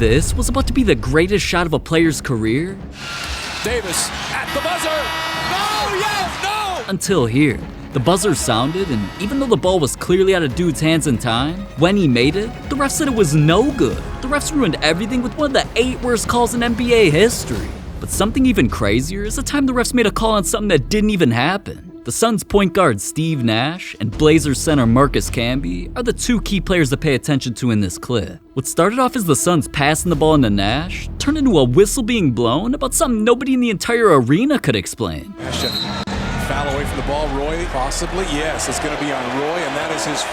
this was about to be the greatest shot of a player's career? Davis at the buzzer. No, yes, no! Until here. The buzzer sounded, and even though the ball was clearly out of dude's hands in time, when he made it, the ref said it was no good. The refs ruined everything with one of the 8 worst calls in NBA history. But something even crazier is the time the refs made a call on something that didn't even happen. The Suns point guard Steve Nash and Blazers center Marcus Camby are the 2 key players to pay attention to in this clip. What started off as the Suns passing the ball into Nash turned into a whistle being blown about something nobody in the entire arena could explain. Foul away from the ball, Roy, possibly. Yes, it's going to be on Roy, and that is his...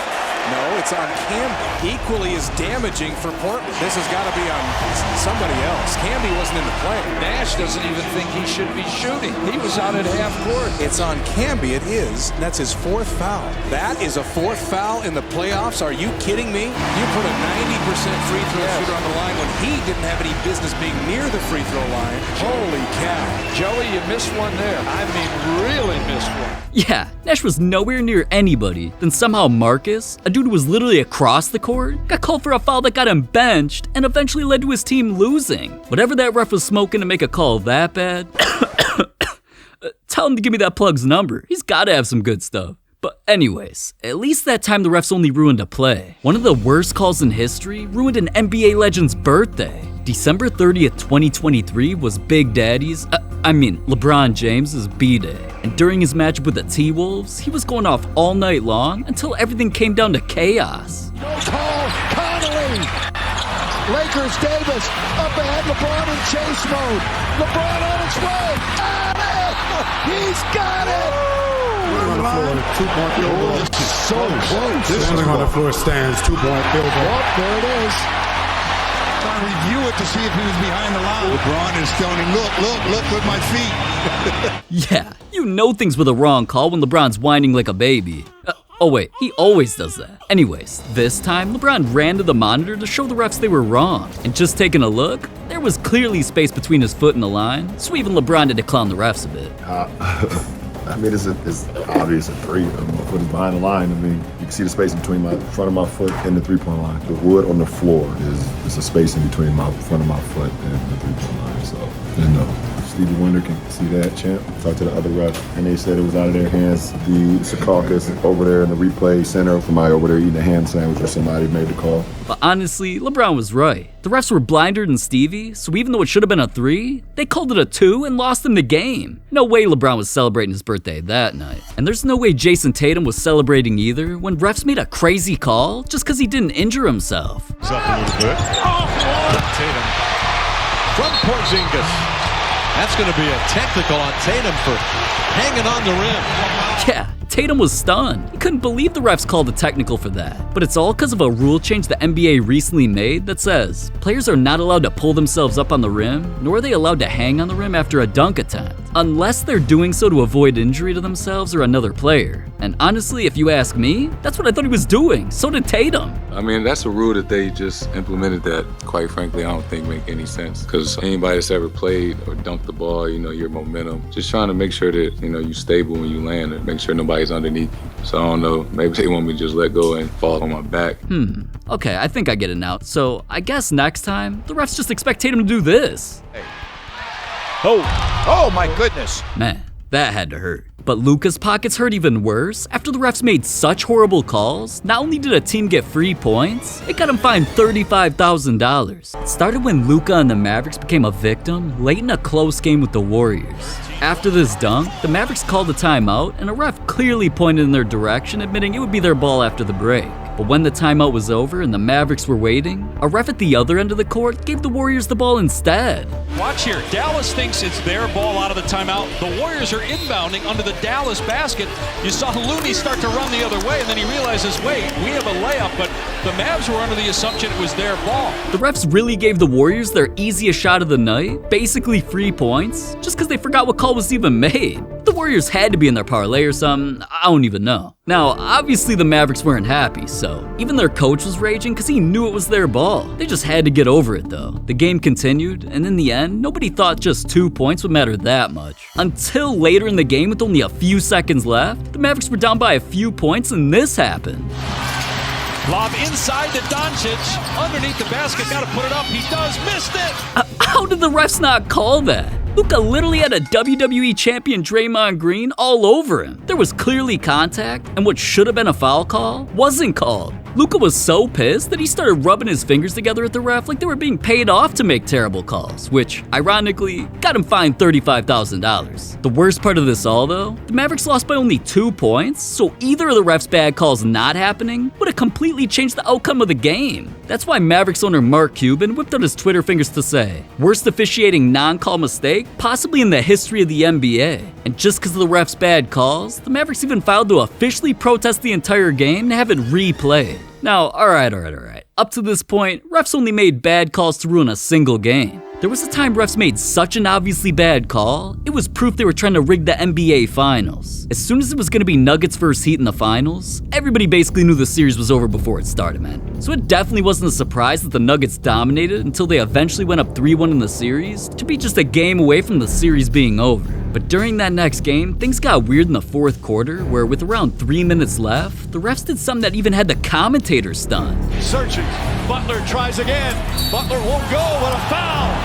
No, it's on Camby. Equally as damaging for Portland. This has got to be on somebody else. Camby wasn't in the play. Nash doesn't even think he should be shooting. He was out at half court. It's on Camby, it is. That's his 4th foul. That is a 4th foul in the playoffs? Are you kidding me? You put a 90% free throw shooter on the line when he didn't have any business being near the free throw line. Holy cow. Joey, you missed one there. I mean, really missed one. Yeah, Nash was nowhere near anybody. Then somehow Marcus, a dude who was literally across the court, got called for a foul that got him benched and eventually led to his team losing. Whatever that ref was smoking to make a call that bad, tell him to give me that plug's number. He's gotta have some good stuff. But anyways, at least that time the refs only ruined a play. One of the worst calls in history ruined an NBA legend's birthday. December 30th, 2023 was Big Daddy's, LeBron James's B-Day. And during his matchup with the T-Wolves, he was going off all night long until everything came down to chaos. No call, Connolly! Lakers, Davis, up ahead, LeBron in chase mode. LeBron on its way, got it! He's got it! On the floor, 2-point field goal. This is so close. Standing on the floor stands, 2-point field goal. Oh, there it is. Trying to review it to see if he was behind the line. LeBron is telling him, look with my feet. Yeah, you know things were the wrong call when LeBron's whining like a baby. Oh wait, he always does that. Anyways, this time LeBron ran to the monitor to show the refs they were wrong. And just taking a look, there was clearly space between his foot and the line, so even LeBron had to clown the refs a bit. I mean, it's obvious a 3. My foot is behind the line. I mean, you can see the space between my front of my foot and the 3-point line. The wood on the floor is a space in between my front of my foot and the 3-point line. So, Stevie Wonder can see that, champ. Talked to the other ref, and they said it was out of their hands. The Secaucus over there in the replay center, somebody over there eating a ham sandwich or somebody made the call. But honestly, LeBron was right. The refs were blinder than Stevie, so even though it should have been a 3, they called it a 2 and lost him the game. No way LeBron was celebrating his birthday that night. And there's no way Jason Tatum was celebrating either when refs made a crazy call just because he didn't injure himself. He's up a little bit. Tatum from Porzingis. That's going to be a technical on Tatum for hanging on the rim. Yeah, Tatum was stunned. He couldn't believe the refs called a technical for that. But it's all because of a rule change the NBA recently made that says players are not allowed to pull themselves up on the rim, nor are they allowed to hang on the rim after a dunk attempt, unless they're doing so to avoid injury to themselves or another player. And honestly, if you ask me, that's what I thought he was doing. So did Tatum. I mean, that's a rule that they just implemented that, quite frankly, I don't think make any sense. Because anybody that's ever played or dunked the ball, your momentum, just trying to make sure that, you stable when you land and make sure nobody's underneath you. So I don't know, maybe they want me to just let go and fall on my back. Okay, I think I get it now. So I guess next time, the refs just expect Tatum to do this. Hey. Oh my goodness. Man, that had to hurt. But Luka's pockets hurt even worse after the refs made such horrible calls. Not only did a team get free points, it got him fined $35,000. It started when Luka and the Mavericks became a victim late in a close game with the Warriors. After this dunk, the Mavericks called a timeout and a ref clearly pointed in their direction, admitting it would be their ball after the break. But when the timeout was over and the Mavericks were waiting, a ref at the other end of the court gave the Warriors the ball instead. Watch here. Dallas thinks it's their ball out of the timeout. The Warriors are inbounding under the Dallas basket. You saw Looney start to run the other way, and then he realizes, wait, we have a layup, but the Mavs were under the assumption it was their ball. The refs really gave the Warriors their easiest shot of the night, basically free points, just because they forgot what call was even made. The Warriors had to be in their parlay or something, I don't even know. Now, obviously the Mavericks weren't happy, so even their coach was raging because he knew it was their ball. They just had to get over it though. The game continued, and in the end, nobody thought just 2 points would matter that much. Until later in the game with only a few seconds left, the Mavericks were down by a few points and this happened. Lob inside to Doncic. Underneath the basket, got to put it up. He does. Missed it. How did the refs not call that? Luka literally had a WWE champion Draymond Green all over him. There was clearly contact, and what should have been a foul call wasn't called. Luka was so pissed that he started rubbing his fingers together at the ref like they were being paid off to make terrible calls, which, ironically, got him fined $35,000. The worst part of this all, though, the Mavericks lost by only 2 points, so either of the ref's bad calls not happening would have completely changed the outcome of the game. That's why Mavericks owner Mark Cuban whipped out his Twitter fingers to say, worst officiating non-call mistake possibly in the history of the NBA. And just because of the ref's bad calls, the Mavericks even filed to officially protest the entire game to have it replayed. Now, alright. Up to this point, refs only made bad calls to ruin a single game. There was a time refs made such an obviously bad call, it was proof they were trying to rig the NBA Finals. As soon as it was going to be Nuggets versus Heat in the Finals, everybody basically knew the series was over before it started, man. So it definitely wasn't a surprise that the Nuggets dominated until they eventually went up 3-1 in the series, to be just a game away from the series being over. But during that next game, things got weird in the fourth quarter, where with around 3 minutes left, the refs did something that even had the commentators stunned. Searching. Butler tries again. Butler won't go, but a foul.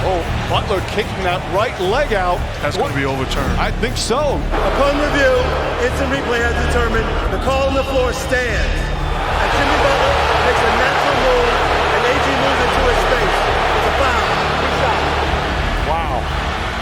Oh, Butler kicking that right leg out. That's going to be overturned. I think so. Upon review, instant replay has determined the call on the floor stands. And Jimmy Butler makes a natural move, and AG moves into his space. It's a foul. Good shot. Wow.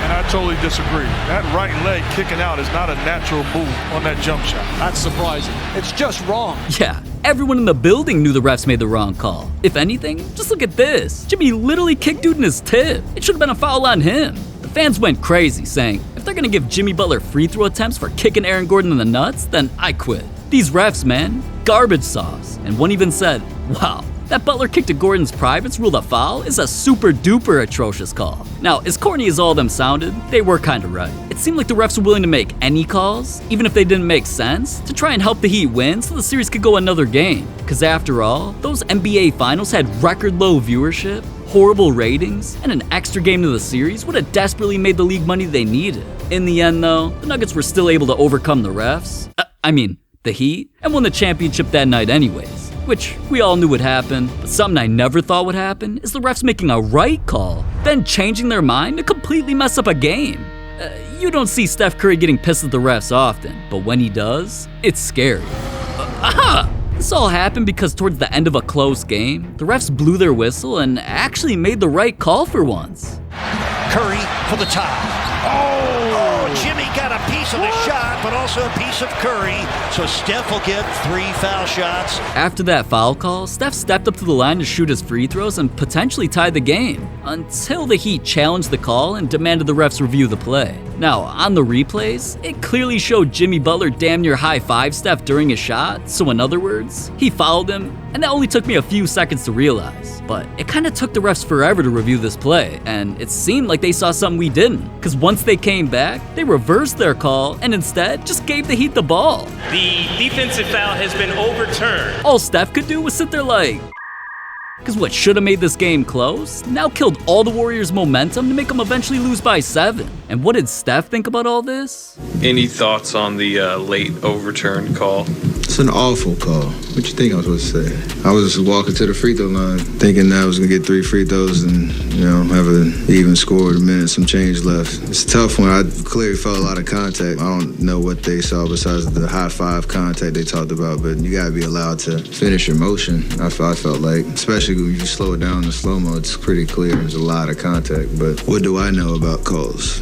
And I totally disagree. That right leg kicking out is not a natural move on that jump shot. That's surprising. It's just wrong. Yeah, everyone in the building knew the refs made the wrong call. If anything, just look at this. Jimmy literally kicked dude in his tip. It should have been a foul on him. The fans went crazy, saying, if they're gonna give Jimmy Butler free throw attempts for kicking Aaron Gordon in the nuts, then I quit. These refs, man, garbage sauce. And one even said, wow, that Butler kick to Gordon's privates ruled a foul is a super duper atrocious call. Now, as corny as all of them sounded, they were kinda right. It seemed like the refs were willing to make any calls, even if they didn't make sense, to try and help the Heat win so the series could go another game. Cause after all, those NBA finals had record low viewership, horrible ratings, and an extra game to the series would have desperately made the league money they needed. In the end though, the Nuggets were still able to overcome the refs, the Heat, and won the championship that night anyways. Which we all knew would happen, but something I never thought would happen is the refs making a right call, then changing their mind to completely mess up a game. You don't see Steph Curry getting pissed at the refs often, but when he does, it's scary. This all happened because towards the end of a close game, the refs blew their whistle and actually made the right call for once. Curry for the tie. Oh, Jimmy got a piece of the shot, but also a piece of Curry. So Steph will get 3 foul shots. After that foul call, Steph stepped up to the line to shoot his free throws and potentially tie the game, until the Heat challenged the call and demanded the refs review the play. Now, on the replays, it clearly showed Jimmy Butler damn near high-fived Steph during his shot, so in other words, he fouled him, and that only took me a few seconds to realize. But it kinda took the refs forever to review this play, and it seemed like they saw something we didn't, cause once they came back, they reversed their call and instead just gave the Heat the ball. The defensive foul has been overturned. All Steph could do was sit there like, cause what should have made this game close now killed all the Warriors' momentum to make them eventually lose by 7. And what did Steph think about all this? Any thoughts on the late overturn call? It's an awful call. What you think I was supposed to say? I was just walking to the free throw line thinking that I was gonna get 3 free throws and, have an even score with a minute, some change left. It's a tough one. I clearly felt a lot of contact. I don't know what they saw besides the high five contact they talked about, but you gotta be allowed to finish your motion. I felt like, especially when you slow it down in slow-mo, it's pretty clear there's a lot of contact, but what do I know about calls?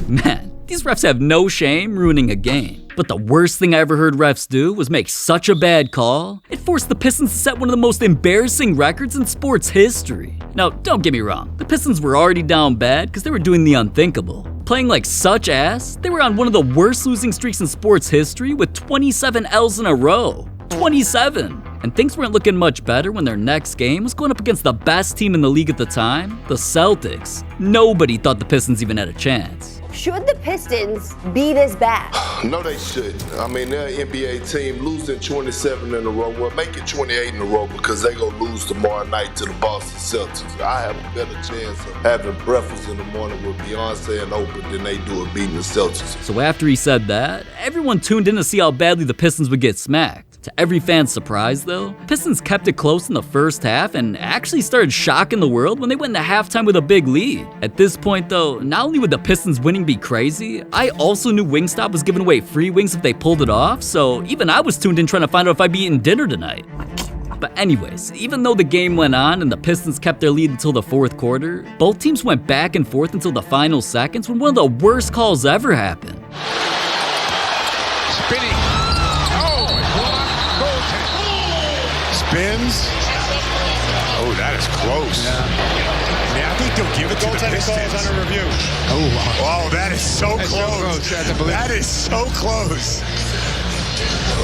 Man, these refs have no shame ruining a game. But the worst thing I ever heard refs do was make such a bad call, it forced the Pistons to set one of the most embarrassing records in sports history. Now, don't get me wrong, the Pistons were already down bad because they were doing the unthinkable. Playing like such ass, they were on one of the worst losing streaks in sports history with 27 L's in a row. 27! And things weren't looking much better when their next game was going up against the best team in the league at the time, the Celtics. Nobody thought the Pistons even had a chance. Should the Pistons be this bad? No, they shouldn't. I mean, they're an NBA team losing 27 in a row. Well, make it 28 in a row because they're going to lose tomorrow night to the Boston Celtics. I have a better chance of having breakfast in the morning with Beyonce and Oprah than they do of beating the Celtics. So after he said that, everyone tuned in to see how badly the Pistons would get smacked. To every fan's surprise though, Pistons kept it close in the first half and actually started shocking the world when they went into halftime with a big lead. At this point though, not only would the Pistons winning be crazy, I also knew Wingstop was giving away free wings if they pulled it off, so even I was tuned in trying to find out if I'd be eating dinner tonight. But anyways, even though the game went on and the Pistons kept their lead until the fourth quarter, both teams went back and forth until the final seconds when one of the worst calls ever happened. Spinning. Oh, spins. Oh, that is close. Yeah, I think they'll give it to the Pistons. Calls under review. Oh, that is so close. That is so close.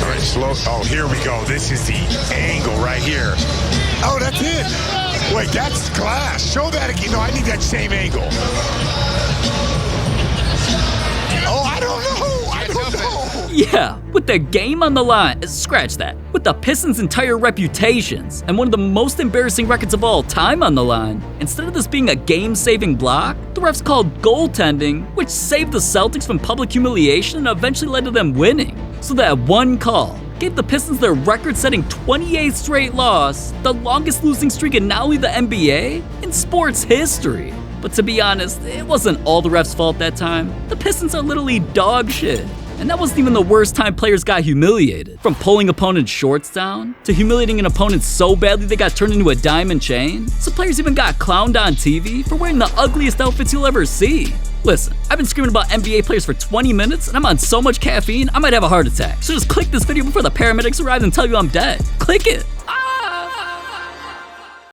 All right, slow. Oh, here we go. This is the angle right here. Oh, that's it. Wait, that's glass. Show that again. No, I need that same angle. Oh, I don't know. I don't know. Yeah, with the game on the line, scratch that. With the Pistons' entire reputations and one of the most embarrassing records of all time on the line, instead of this being a game-saving block, the refs called goaltending, which saved the Celtics from public humiliation and eventually led to them winning. So that one call gave the Pistons their record-setting 28th straight loss, the longest losing streak in not only the NBA, in sports history. But to be honest, it wasn't all the refs' fault that time. The Pistons are literally dog shit. And that wasn't even the worst time players got humiliated. From pulling opponents' shorts down, to humiliating an opponent so badly they got turned into a diamond chain, some players even got clowned on TV for wearing the ugliest outfits you'll ever see. Listen, I've been screaming about NBA players for 20 minutes and I'm on so much caffeine, I might have a heart attack. So just click this video before the paramedics arrive and tell you I'm dead. Click it!